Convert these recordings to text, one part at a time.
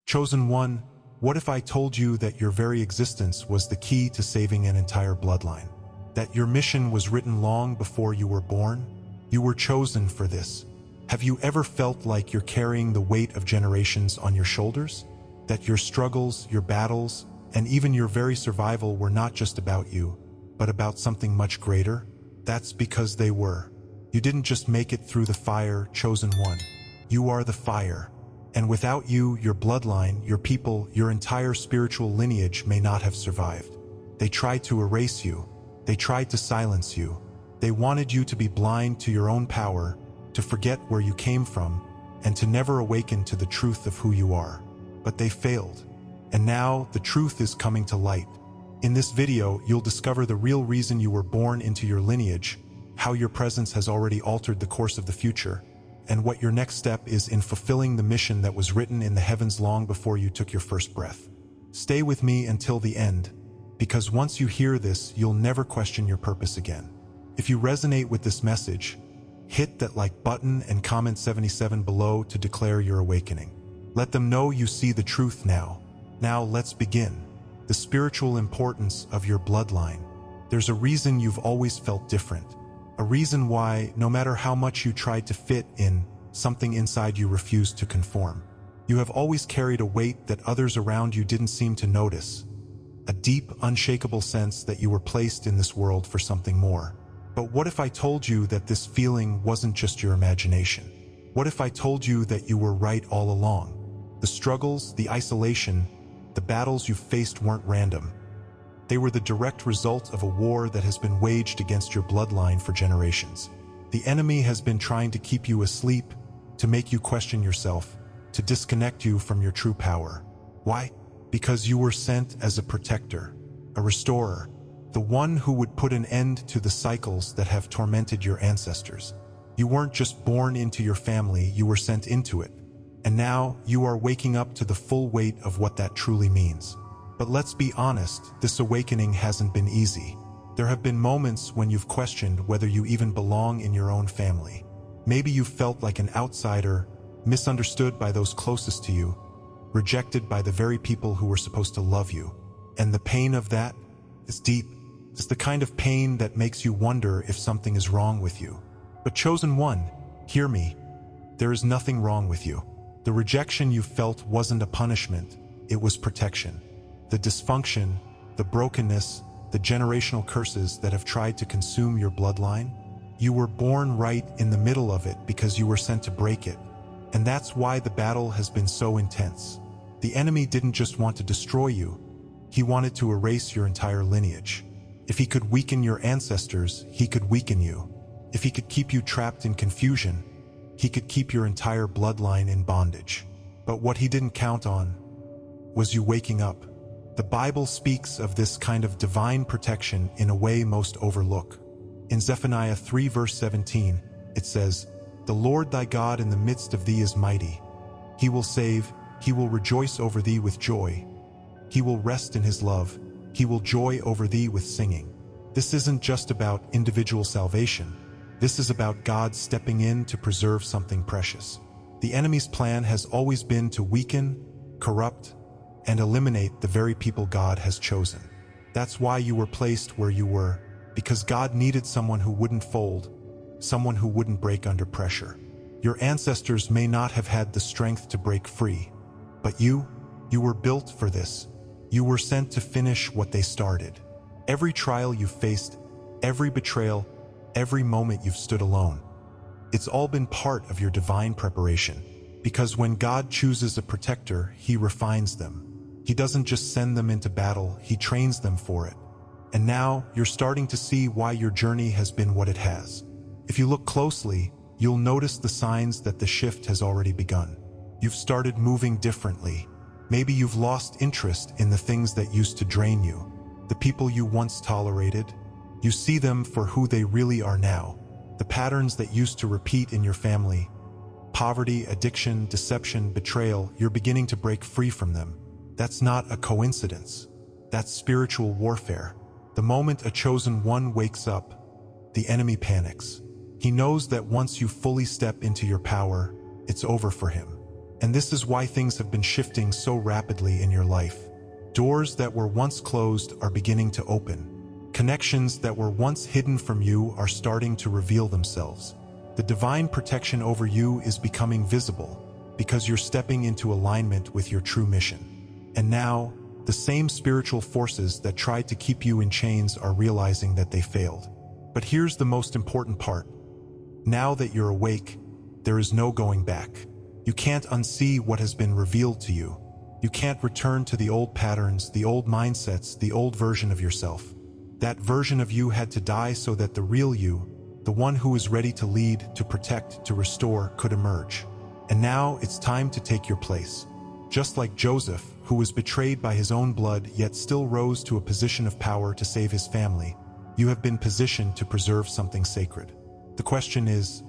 Chosen one, what if I told you that your very existence was the key to saving an entire bloodline? That your mission was written long before you were born? You were chosen for this. Have you ever felt like you're carrying the weight of generations on your shoulders? That your struggles, your battles, and even your very survival were not just about you, but about something much greater? That's because they were. You didn't just make it through the fire, chosen one. You are the fire. And without you, your bloodline, your people, your entire spiritual lineage may not have survived. They tried to erase you. They tried to silence you. They wanted you to be blind to your own power, to forget where you came from, and to never awaken to the truth of who you are. But they failed. And now the truth is coming to light. In this video, you'll discover the real reason you were born into your lineage, how your presence has already altered the course of the future, and what your next step is in fulfilling the mission that was written in the heavens long before you took your first breath. Stay with me until the end, because once you hear this, you'll never question your purpose again. If you resonate with this message, hit that like button and comment 77 below to declare your awakening. Let them know you see the truth now. Now let's begin. The spiritual importance of your bloodline. There's a reason you've always felt different. A reason why, no matter how much you tried to fit in, something inside you refused to conform. You have always carried a weight that others around you didn't seem to notice. A deep, unshakable sense that you were placed in this world for something more. But what if I told you that this feeling wasn't just your imagination? What if I told you that you were right all along? The struggles, the isolation, the battles you faced weren't random. They were the direct result of a war that has been waged against your bloodline for generations. The enemy has been trying to keep you asleep, to make you question yourself, to disconnect you from your true power. Why? Because you were sent as a protector, a restorer, the one who would put an end to the cycles that have tormented your ancestors. You weren't just born into your family, you were sent into it. And now you are waking up to the full weight of what that truly means. But let's be honest, this awakening hasn't been easy. There have been moments when you've questioned whether you even belong in your own family. Maybe you felt like an outsider, misunderstood by those closest to you, rejected by the very people who were supposed to love you. And the pain of that is deep. It's the kind of pain that makes you wonder if something is wrong with you. But chosen one, hear me. There is nothing wrong with you. The rejection you felt wasn't a punishment, it was protection. The dysfunction, the brokenness, the generational curses that have tried to consume your bloodline, you were born right in the middle of it because you were sent to break it. And that's why the battle has been so intense. The enemy didn't just want to destroy you, he wanted to erase your entire lineage. If he could weaken your ancestors, he could weaken you. If he could keep you trapped in confusion, he could keep your entire bloodline in bondage. But what he didn't count on was you waking up. The Bible speaks of this kind of divine protection in a way most overlook. In Zephaniah 3 verse 17, it says, "The Lord thy God in the midst of thee is mighty. He will save, he will rejoice over thee with joy. He will rest in his love, he will joy over thee with singing." This isn't just about individual salvation. This is about God stepping in to preserve something precious. The enemy's plan has always been to weaken, corrupt, and eliminate the very people God has chosen. That's why you were placed where you were, because God needed someone who wouldn't fold, someone who wouldn't break under pressure. Your ancestors may not have had the strength to break free, but you were built for this. You were sent to finish what they started. Every trial you've faced, every betrayal, every moment you've stood alone, it's all been part of your divine preparation. Because when God chooses a protector, he refines them. He doesn't just send them into battle, he trains them for it. And now you're starting to see why your journey has been what it has. If you look closely, you'll notice the signs that the shift has already begun. You've started moving differently. Maybe you've lost interest in the things that used to drain you, the people you once tolerated. You see them for who they really are now. The patterns that used to repeat in your family, poverty, addiction, deception, betrayal, you're beginning to break free from them. That's not a coincidence. That's spiritual warfare. The moment a chosen one wakes up, the enemy panics. He knows that once you fully step into your power, it's over for him. And this is why things have been shifting so rapidly in your life. Doors that were once closed are beginning to open. Connections that were once hidden from you are starting to reveal themselves. The divine protection over you is becoming visible because you're stepping into alignment with your true mission. And now, the same spiritual forces that tried to keep you in chains are realizing that they failed. But here's the most important part. Now that you're awake, there is no going back. You can't unsee what has been revealed to you. You can't return to the old patterns, the old mindsets, the old version of yourself. That version of you had to die so that the real you, the one who is ready to lead, to protect, to restore, could emerge. And now it's time to take your place. Just like Joseph, who was betrayed by his own blood yet still rose to a position of power to save his family, you have been positioned to preserve something sacred. The question is,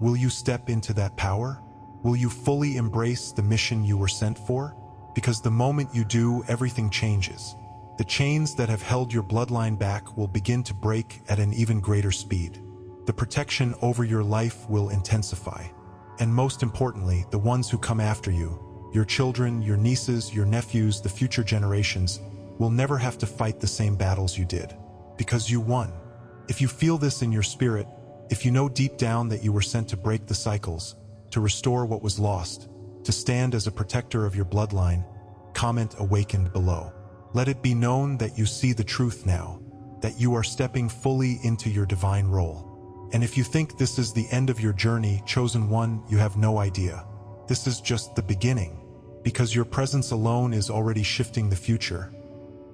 will you step into that power? Will you fully embrace the mission you were sent for? Because the moment you do, everything changes. The chains that have held your bloodline back will begin to break at an even greater speed. The protection over your life will intensify. And most importantly, the ones who come after you, your children, your nieces, your nephews, the future generations, will never have to fight the same battles you did. Because you won. If you feel this in your spirit, if you know deep down that you were sent to break the cycles, to restore what was lost, to stand as a protector of your bloodline, comment "awakened" below. Let it be known that you see the truth now, that you are stepping fully into your divine role. And if you think this is the end of your journey, chosen one, you have no idea. This is just the beginning, because your presence alone is already shifting the future.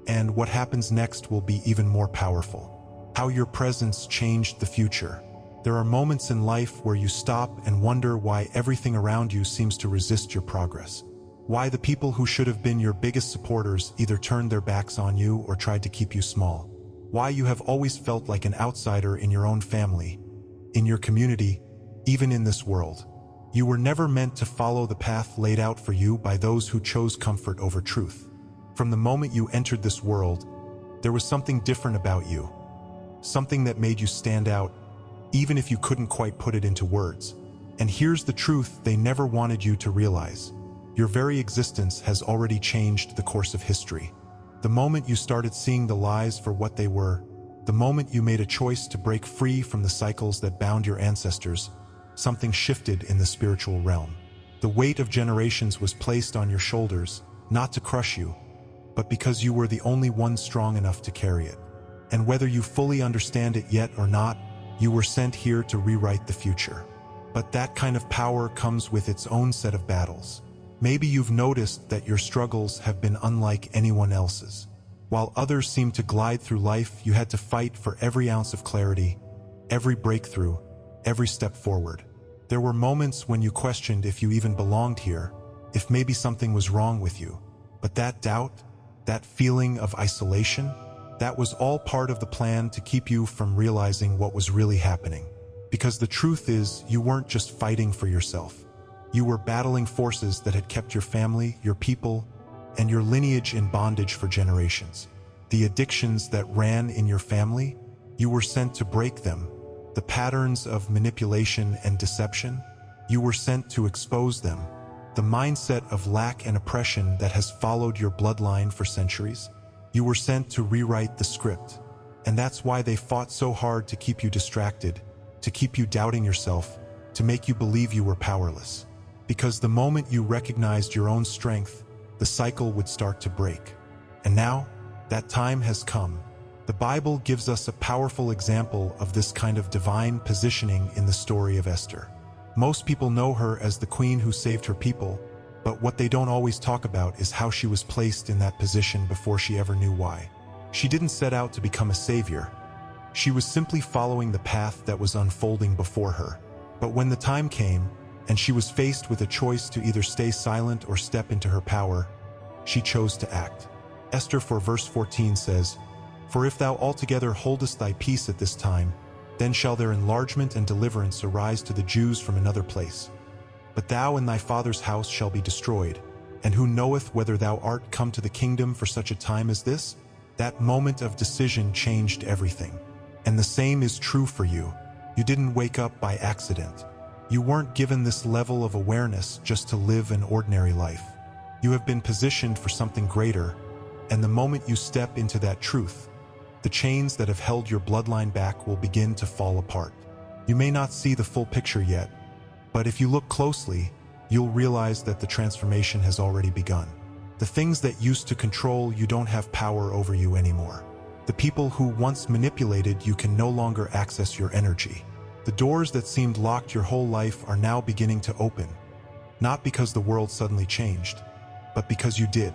And what happens next will be even more powerful. How your presence changed the future. There are moments in life where you stop and wonder why everything around you seems to resist your progress. Why the people who should have been your biggest supporters either turned their backs on you or tried to keep you small. Why you have always felt like an outsider in your own family, in your community, even in this world. You were never meant to follow the path laid out for you by those who chose comfort over truth. From the moment you entered this world, there was something different about you. Something that made you stand out, even if you couldn't quite put it into words. And here's the truth they never wanted you to realize. Your very existence has already changed the course of history. The moment you started seeing the lies for what they were, the moment you made a choice to break free from the cycles that bound your ancestors, something shifted in the spiritual realm. The weight of generations was placed on your shoulders, not to crush you, but because you were the only one strong enough to carry it. And whether you fully understand it yet or not, you were sent here to rewrite the future. But that kind of power comes with its own set of battles. Maybe you've noticed that your struggles have been unlike anyone else's. While others seem to glide through life, you had to fight for every ounce of clarity, every breakthrough, every step forward. There were moments when you questioned if you even belonged here, if maybe something was wrong with you. But that doubt, that feeling of isolation, that was all part of the plan to keep you from realizing what was really happening. Because the truth is, you weren't just fighting for yourself. You were battling forces that had kept your family, your people, and your lineage in bondage for generations. The addictions that ran in your family, you were sent to break them. The patterns of manipulation and deception, you were sent to expose them. The mindset of lack and oppression that has followed your bloodline for centuries, you were sent to rewrite the script. And that's why they fought so hard to keep you distracted, to keep you doubting yourself, to make you believe you were powerless. Because the moment you recognized your own strength, the cycle would start to break. And now, that time has come. The Bible gives us a powerful example of this kind of divine positioning in the story of Esther. Most people know her as the queen who saved her people, but what they don't always talk about is how she was placed in that position before she ever knew why. She didn't set out to become a savior. She was simply following the path that was unfolding before her. But when the time came, and she was faced with a choice to either stay silent or step into her power, she chose to act. Esther 4 verse 14 says, "For if thou altogether holdest thy peace at this time, then shall their enlargement and deliverance arise to the Jews from another place. But thou and thy father's house shall be destroyed, and who knoweth whether thou art come to the kingdom for such a time as this?" That moment of decision changed everything. And the same is true for you. You didn't wake up by accident. You weren't given this level of awareness just to live an ordinary life. You have been positioned for something greater, and the moment you step into that truth, the chains that have held your bloodline back will begin to fall apart. You may not see the full picture yet, but if you look closely, you'll realize that the transformation has already begun. The things that used to control you don't have power over you anymore. The people who once manipulated you can no longer access your energy. The doors that seemed locked your whole life are now beginning to open, not because the world suddenly changed, but because you did.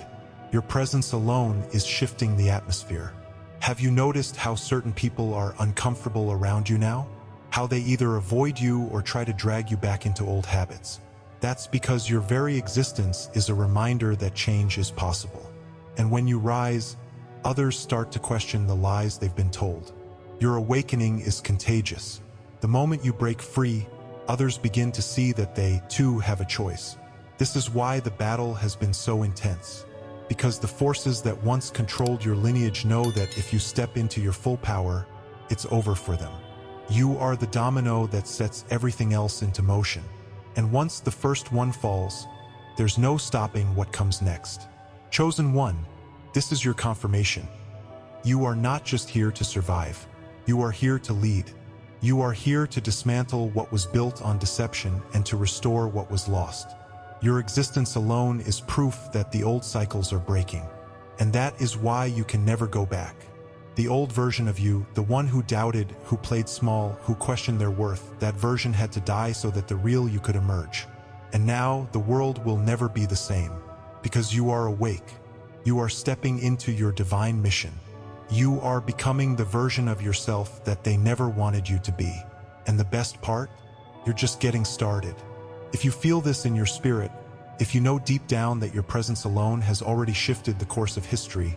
Your presence alone is shifting the atmosphere. Have you noticed how certain people are uncomfortable around you now? How they either avoid you or try to drag you back into old habits? That's because your very existence is a reminder that change is possible. And when you rise, others start to question the lies they've been told. Your awakening is contagious. The moment you break free, others begin to see that they, too, have a choice. This is why the battle has been so intense. Because the forces that once controlled your lineage know that if you step into your full power, it's over for them. You are the domino that sets everything else into motion. And once the first one falls, there's no stopping what comes next. Chosen One, this is your confirmation. You are not just here to survive. You are here to lead. You are here to dismantle what was built on deception and to restore what was lost. Your existence alone is proof that the old cycles are breaking. And that is why you can never go back. The old version of you, the one who doubted, who played small, who questioned their worth, that version had to die so that the real you could emerge. And now the world will never be the same, because you are awake. You are stepping into your divine mission. You are becoming the version of yourself that they never wanted you to be. And the best part? You're just getting started. If you feel this in your spirit, if you know deep down that your presence alone has already shifted the course of history,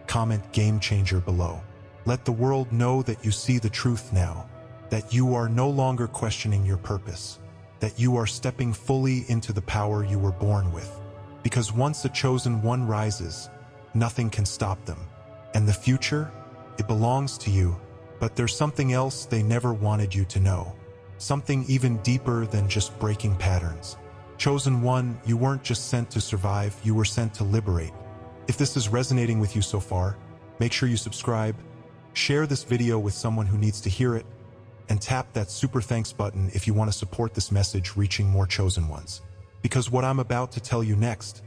comment game changer below. Let the world know that you see the truth now, that you are no longer questioning your purpose, that you are stepping fully into the power you were born with. Because once a chosen one rises, nothing can stop them. And the future, it belongs to you, but there's something else they never wanted you to know. Something even deeper than just breaking patterns. Chosen One, you weren't just sent to survive, you were sent to liberate. If this is resonating with you so far, make sure you subscribe, share this video with someone who needs to hear it, and tap that super thanks button if you want to support this message reaching more chosen ones. Because what I'm about to tell you next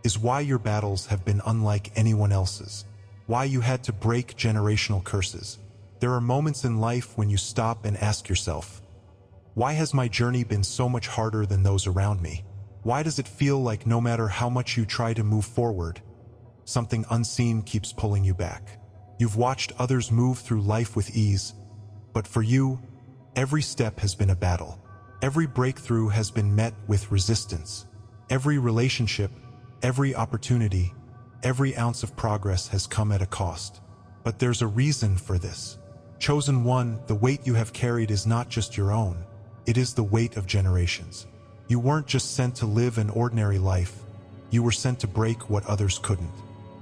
is why your battles have been unlike anyone else's. Why you had to break generational curses. There are moments in life when you stop and ask yourself, why has my journey been so much harder than those around me? Why does it feel like no matter how much you try to move forward, something unseen keeps pulling you back? You've watched others move through life with ease, but for you, every step has been a battle. Every breakthrough has been met with resistance. Every relationship, every opportunity, every ounce of progress has come at a cost. But there's a reason for this. Chosen One, the weight you have carried is not just your own. It is the weight of generations. You weren't just sent to live an ordinary life. You were sent to break what others couldn't.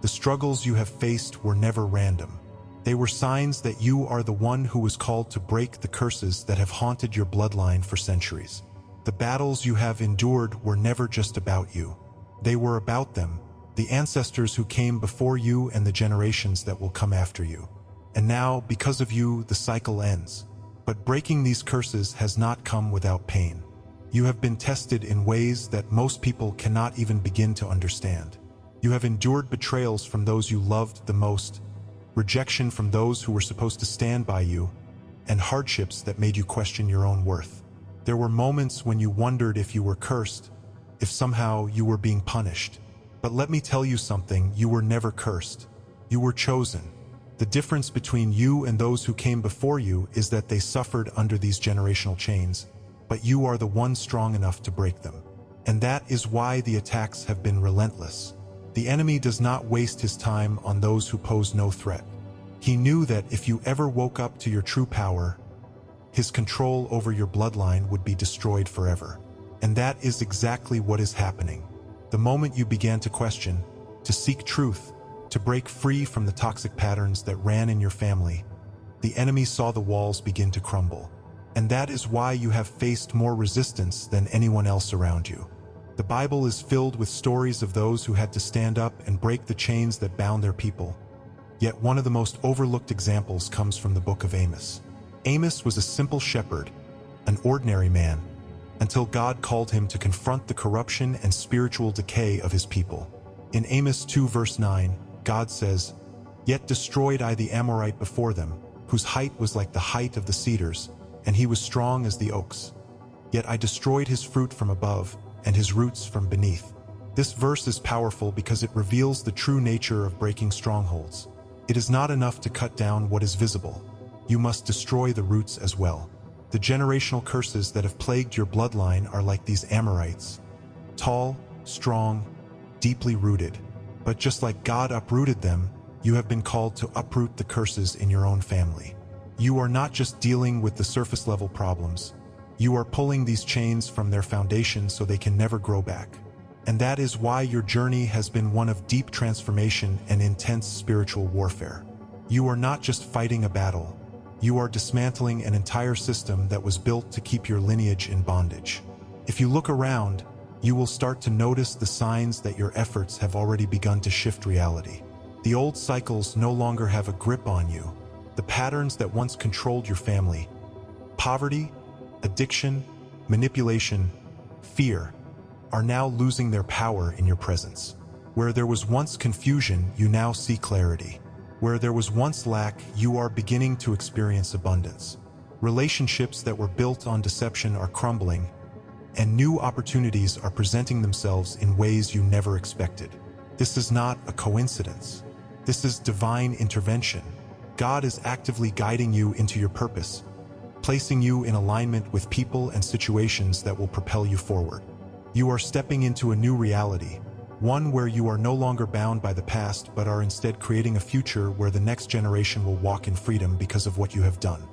The struggles you have faced were never random. They were signs that you are the one who was called to break the curses that have haunted your bloodline for centuries. The battles you have endured were never just about you. They were about them, the ancestors who came before you and the generations that will come after you. And now, because of you, the cycle ends. But breaking these curses has not come without pain. You have been tested in ways that most people cannot even begin to understand. You have endured betrayals from those you loved the most, rejection from those who were supposed to stand by you, and hardships that made you question your own worth. There were moments when you wondered if you were cursed, if somehow you were being punished. But let me tell you something, you were never cursed. You were chosen. The difference between you and those who came before you is that they suffered under these generational chains, but you are the one strong enough to break them. And that is why the attacks have been relentless. The enemy does not waste his time on those who pose no threat. He knew that if you ever woke up to your true power, his control over your bloodline would be destroyed forever. And that is exactly what is happening. The moment you began to question, to seek truth, to break free from the toxic patterns that ran in your family, the enemy saw the walls begin to crumble. And that is why you have faced more resistance than anyone else around you. The Bible is filled with stories of those who had to stand up and break the chains that bound their people. Yet one of the most overlooked examples comes from the book of Amos. Amos was a simple shepherd, an ordinary man, until God called him to confront the corruption and spiritual decay of his people. In Amos 2 verse 9, God says, "Yet destroyed I the Amorite before them, whose height was like the height of the cedars, and he was strong as the oaks. Yet I destroyed his fruit from above, and his roots from beneath." This verse is powerful because it reveals the true nature of breaking strongholds. It is not enough to cut down what is visible. You must destroy the roots as well. The generational curses that have plagued your bloodline are like these Amorites, tall, strong, deeply rooted. But just like God uprooted them, you have been called to uproot the curses in your own family. You are not just dealing with the surface-level problems. You are pulling these chains from their foundation so they can never grow back. And that is why your journey has been one of deep transformation and intense spiritual warfare. You are not just fighting a battle. You are dismantling an entire system that was built to keep your lineage in bondage. If you look around, you will start to notice the signs that your efforts have already begun to shift reality. The old cycles no longer have a grip on you. The patterns that once controlled your family, poverty, addiction, manipulation, fear, are now losing their power in your presence. Where there was once confusion, you now see clarity. Where there was once lack, you are beginning to experience abundance. Relationships that were built on deception are crumbling, and new opportunities are presenting themselves in ways you never expected. This is not a coincidence. This is divine intervention. God is actively guiding you into your purpose, placing you in alignment with people and situations that will propel you forward. You are stepping into a new reality, one where you are no longer bound by the past but are instead creating a future where the next generation will walk in freedom because of what you have done.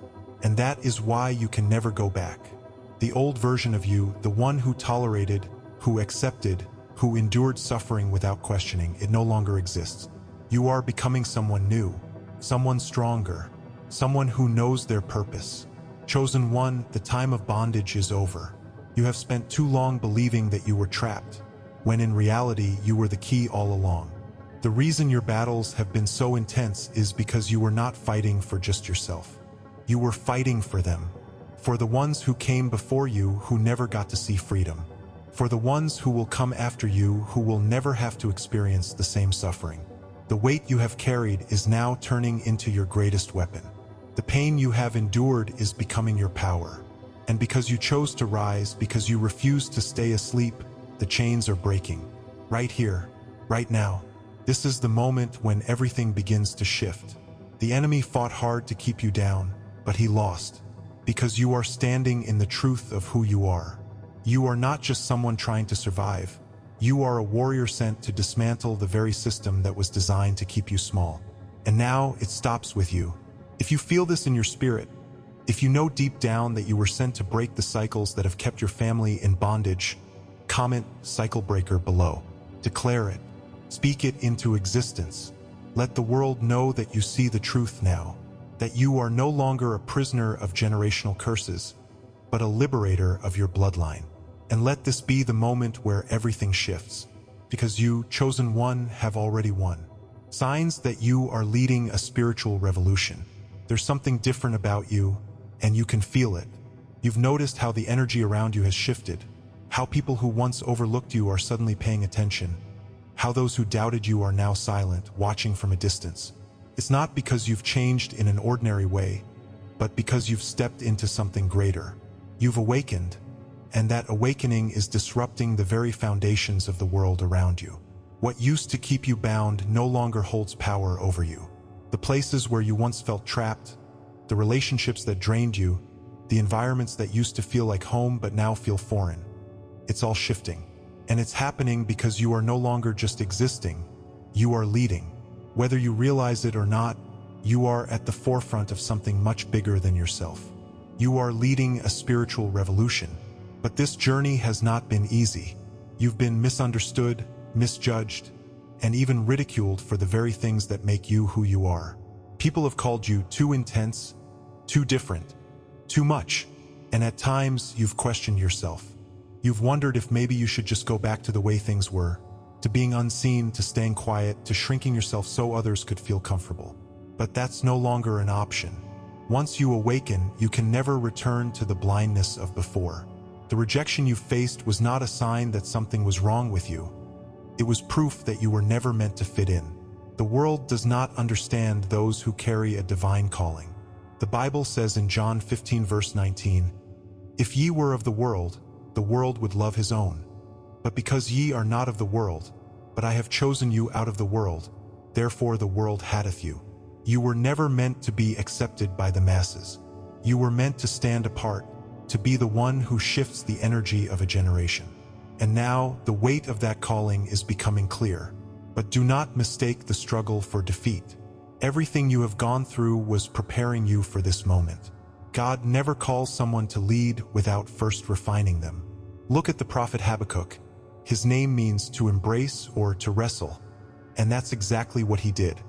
And that is why you can never go back. The old version of you, the one who tolerated, who accepted, who endured suffering without questioning, it no longer exists. You are becoming someone new, someone stronger, someone who knows their purpose. Chosen one, the time of bondage is over. You have spent too long believing that you were trapped, when in reality you were the key all along. The reason your battles have been so intense is because you were not fighting for just yourself. You were fighting for them, for the ones who came before you who never got to see freedom, for the ones who will come after you who will never have to experience the same suffering. The weight you have carried is now turning into your greatest weapon. The pain you have endured is becoming your power. And because you chose to rise, because you refused to stay asleep, the chains are breaking. Right here, right now. This is the moment when everything begins to shift. The enemy fought hard to keep you down, but he lost. Because you are standing in the truth of who you are. You are not just someone trying to survive. You are a warrior sent to dismantle the very system that was designed to keep you small. And now it stops with you. If you feel this in your spirit, if you know deep down that you were sent to break the cycles that have kept your family in bondage, comment "cycle breaker" below. Declare it. Speak it into existence. Let the world know that you see the truth now, that you are no longer a prisoner of generational curses, but a liberator of your bloodline. And let this be the moment where everything shifts, because you, chosen one, have already won. Signs that you are leading a spiritual revolution. There's something different about you, and you can feel it. You've noticed how the energy around you has shifted, how people who once overlooked you are suddenly paying attention, how those who doubted you are now silent, watching from a distance. It's not because you've changed in an ordinary way, but because you've stepped into something greater. You've awakened, and that awakening is disrupting the very foundations of the world around you. What used to keep you bound no longer holds power over you. The places where you once felt trapped, the relationships that drained you, the environments that used to feel like home but now feel foreign. It's all shifting. And it's happening because you are no longer just existing, you are leading. Whether you realize it or not, you are at the forefront of something much bigger than yourself. You are leading a spiritual revolution. But this journey has not been easy. You've been misunderstood, misjudged, and even ridiculed for the very things that make you who you are. People have called you too intense, too different, too much. And at times, you've questioned yourself. You've wondered if maybe you should just go back to the way things were, to being unseen, to staying quiet, to shrinking yourself so others could feel comfortable. But that's no longer an option. Once you awaken, you can never return to the blindness of before. The rejection you faced was not a sign that something was wrong with you. It was proof that you were never meant to fit in. The world does not understand those who carry a divine calling. The Bible says in John 15 verse 19, "If ye were of the world would love his own. But because ye are not of the world, but I have chosen you out of the world, therefore the world hateth you." You were never meant to be accepted by the masses. You were meant to stand apart, to be the one who shifts the energy of a generation. And now, the weight of that calling is becoming clear. But do not mistake the struggle for defeat. Everything you have gone through was preparing you for this moment. God never calls someone to lead without first refining them. Look at the prophet Habakkuk. His name means to embrace or to wrestle. And that's exactly what he did.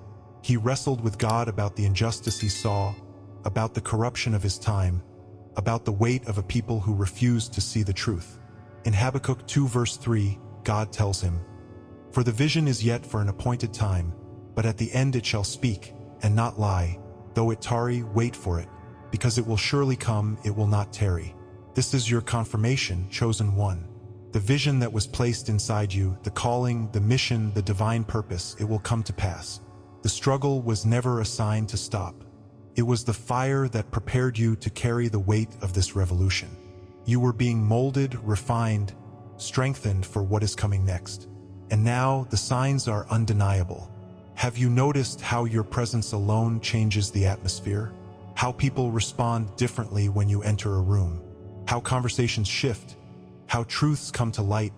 He wrestled with God about the injustice he saw, about the corruption of his time, about the weight of a people who refused to see the truth. In Habakkuk 2 verse 3, God tells him, "For the vision is yet for an appointed time, but at the end it shall speak, and not lie. Though it tarry, wait for it, because it will surely come, it will not tarry." This is your confirmation, chosen one. The vision that was placed inside you, the calling, the mission, the divine purpose, it will come to pass. The struggle was never a sign to stop. It was the fire that prepared you to carry the weight of this revolution. You were being molded, refined, strengthened for what is coming next. And now the signs are undeniable. Have you noticed how your presence alone changes the atmosphere? How people respond differently when you enter a room? How conversations shift? How truths come to light?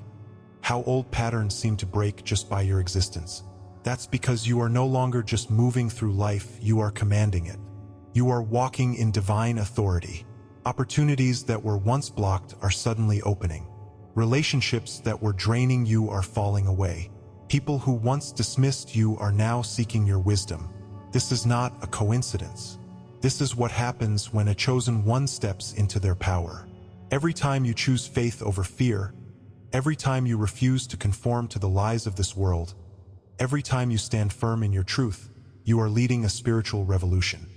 How old patterns seem to break just by your existence? That's because you are no longer just moving through life, you are commanding it. You are walking in divine authority. Opportunities that were once blocked are suddenly opening. Relationships that were draining you are falling away. People who once dismissed you are now seeking your wisdom. This is not a coincidence. This is what happens when a chosen one steps into their power. Every time you choose faith over fear, every time you refuse to conform to the lies of this world, every time you stand firm in your truth, you are leading a spiritual revolution.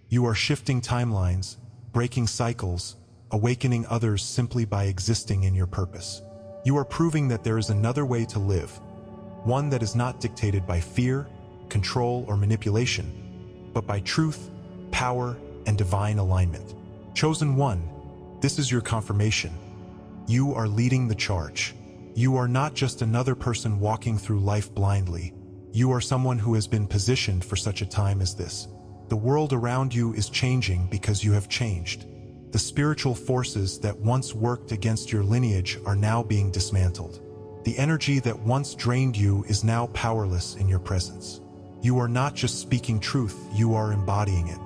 You are shifting timelines, breaking cycles, awakening others simply by existing in your purpose. You are proving that there is another way to live, one that is not dictated by fear, control, or manipulation, but by truth, power, and divine alignment. Chosen one, this is your confirmation. You are leading the charge. You are not just another person walking through life blindly. You are someone who has been positioned for such a time as this. The world around you is changing because you have changed. The spiritual forces that once worked against your lineage are now being dismantled. The energy that once drained you is now powerless in your presence. You are not just speaking truth, you are embodying it.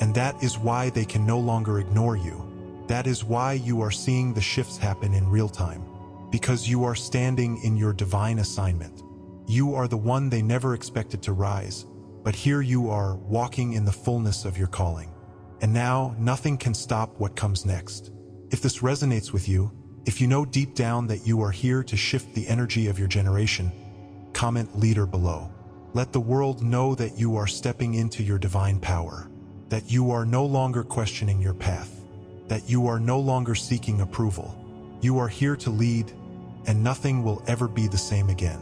And that is why they can no longer ignore you. That is why you are seeing the shifts happen in real time. Because you are standing in your divine assignment. You are the one they never expected to rise, but here you are, walking in the fullness of your calling. And now, nothing can stop what comes next. If this resonates with you, if you know deep down that you are here to shift the energy of your generation, comment leader below. Let the world know that you are stepping into your divine power, that you are no longer questioning your path, that you are no longer seeking approval. You are here to lead, and nothing will ever be the same again.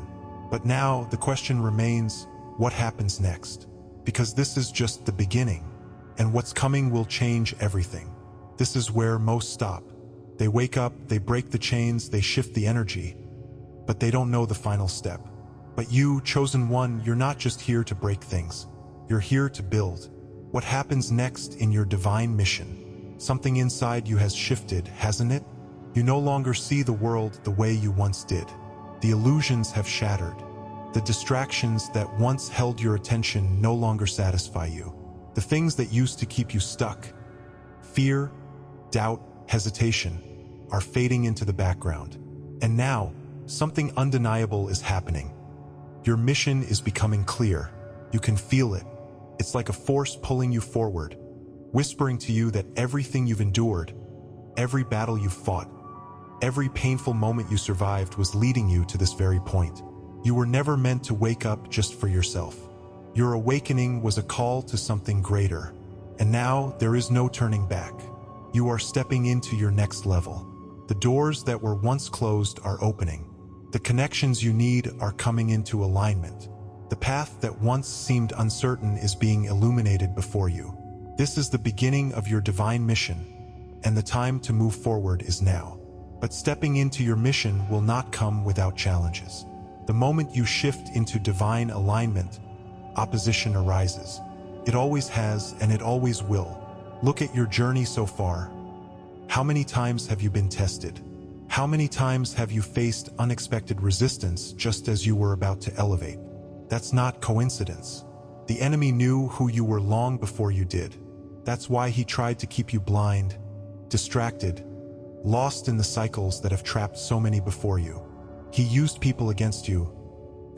But now the question remains, what happens next? Because this is just the beginning, and what's coming will change everything. This is where most stop. They wake up, they break the chains, they shift the energy, but they don't know the final step. But you, chosen one, you're not just here to break things. You're here to build. What happens next in your divine mission? Something inside you has shifted, hasn't it? You no longer see the world the way you once did. The illusions have shattered. The distractions that once held your attention no longer satisfy you. The things that used to keep you stuck, fear, doubt, hesitation, are fading into the background. And now, something undeniable is happening. Your mission is becoming clear. You can feel it. It's like a force pulling you forward, whispering to you that everything you've endured, Every battle you fought, every painful moment you survived was leading you to this very point. You were never meant to wake up just for yourself. Your awakening was a call to something greater, and now there is no turning back. You are stepping into your next level. The doors that were once closed are opening. The connections you need are coming into alignment. The path that once seemed uncertain is being illuminated before you. This is the beginning of your divine mission, and the time to move forward is now. But stepping into your mission will not come without challenges. The moment you shift into divine alignment, opposition arises. It always has, and it always will. Look at your journey so far. How many times have you been tested? How many times have you faced unexpected resistance just as you were about to elevate? That's not coincidence. The enemy knew who you were long before you did. That's why he tried to keep you blind, distracted, lost in the cycles that have trapped so many before you. He used people against you,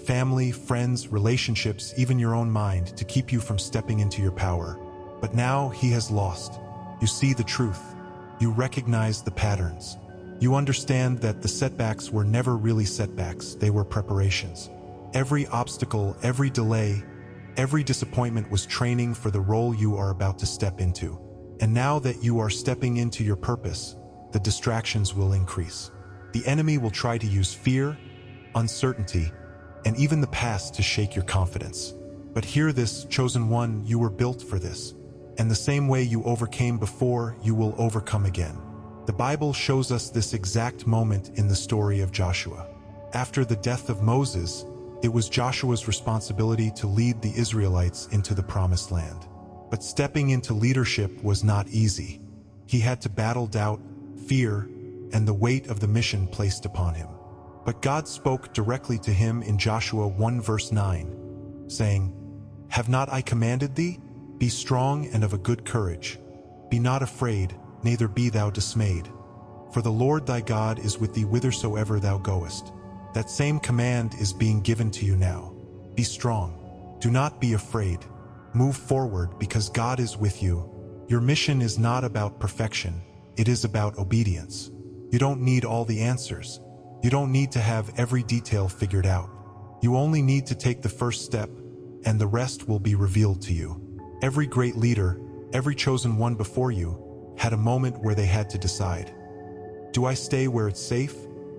family, friends, relationships, even your own mind, to keep you from stepping into your power. But now he has lost. You see the truth. You recognize the patterns. You understand that the setbacks were never really setbacks, they were preparations. Every obstacle, every delay, every disappointment was training for the role you are about to step into. And now that you are stepping into your purpose, the distractions will increase. The enemy will try to use fear, uncertainty, and even the past to shake your confidence. But hear this, chosen one, you were built for this. And the same way you overcame before, you will overcome again. The Bible shows us this exact moment in the story of Joshua. After the death of Moses, it was Joshua's responsibility to lead the Israelites into the Promised Land. But stepping into leadership was not easy. He had to battle doubt, fear, and the weight of the mission placed upon him. But God spoke directly to him in Joshua 1 verse 9, saying, "Have not I commanded thee? Be strong and of a good courage. Be not afraid, neither be thou dismayed. For the Lord thy God is with thee whithersoever thou goest." That same command is being given to you now. Be strong. Do not be afraid. Move forward because God is with you. Your mission is not about perfection. It is about obedience. You don't need all the answers. You don't need to have every detail figured out. You only need to take the first step, and the rest will be revealed to you. Every great leader, every chosen one before you, had a moment where they had to decide. Do I stay where it's safe,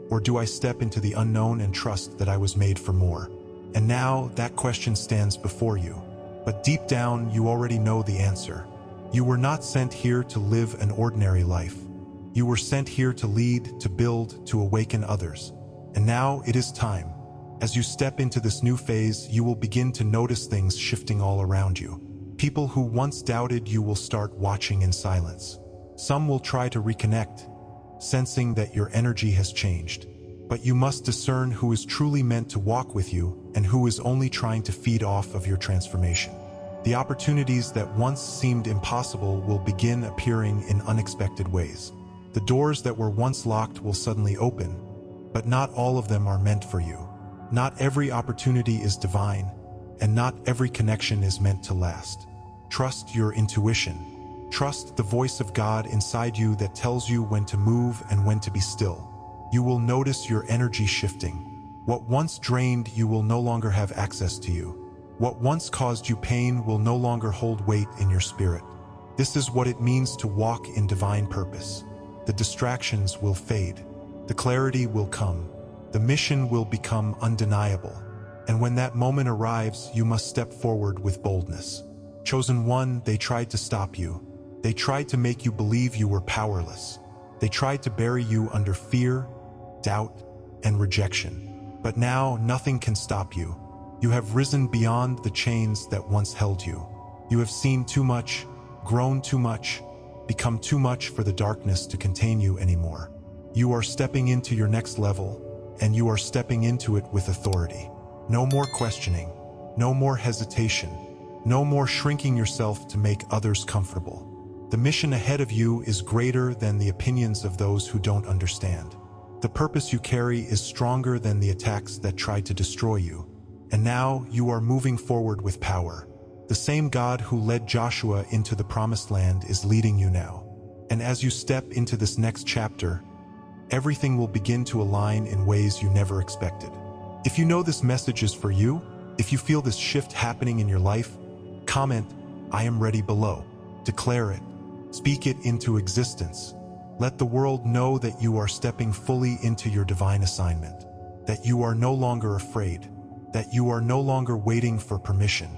or do I step into the unknown and trust that I was made for more? And now that question stands before you. But deep down, you already know the answer. You were not sent here to live an ordinary life. You were sent here to lead, to build, to awaken others. And now it is time. As you step into this new phase, you will begin to notice things shifting all around you. People who once doubted you will start watching in silence. Some will try to reconnect, sensing that your energy has changed. But you must discern who is truly meant to walk with you and who is only trying to feed off of your transformation. The opportunities that once seemed impossible will begin appearing in unexpected ways. The doors that were once locked will suddenly open, but not all of them are meant for you. Not every opportunity is divine, and not every connection is meant to last. Trust your intuition. Trust the voice of God inside you that tells you when to move and when to be still. You will notice your energy shifting. What once drained you will no longer have access to you. What once caused you pain will no longer hold weight in your spirit. This is what it means to walk in divine purpose. The distractions will fade. The clarity will come. The mission will become undeniable. And when that moment arrives, you must step forward with boldness. Chosen one, they tried to stop you. They tried to make you believe you were powerless. They tried to bury you under fear, doubt, and rejection. But now nothing can stop you. You have risen beyond the chains that once held you. You have seen too much, grown too much, become too much for the darkness to contain you anymore. You are stepping into your next level, and you are stepping into it with authority. No more questioning, no more hesitation, no more shrinking yourself to make others comfortable. The mission ahead of you is greater than the opinions of those who don't understand. The purpose you carry is stronger than the attacks that tried to destroy you. And now you are moving forward with power. The same God who led Joshua into the Promised Land is leading you now. And as you step into this next chapter, everything will begin to align in ways you never expected. If you know this message is for you, if you feel this shift happening in your life, comment, "I am ready" below. Declare it. Speak it into existence. Let the world know that you are stepping fully into your divine assignment, that you are no longer afraid, that you are no longer waiting for permission.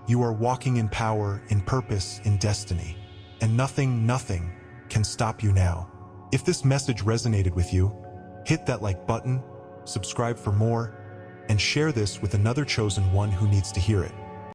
You are walking in power, in purpose, in destiny, and nothing can stop you now. If this message resonated with you, hit that like button, subscribe for more, and share this with another chosen one who needs to hear it.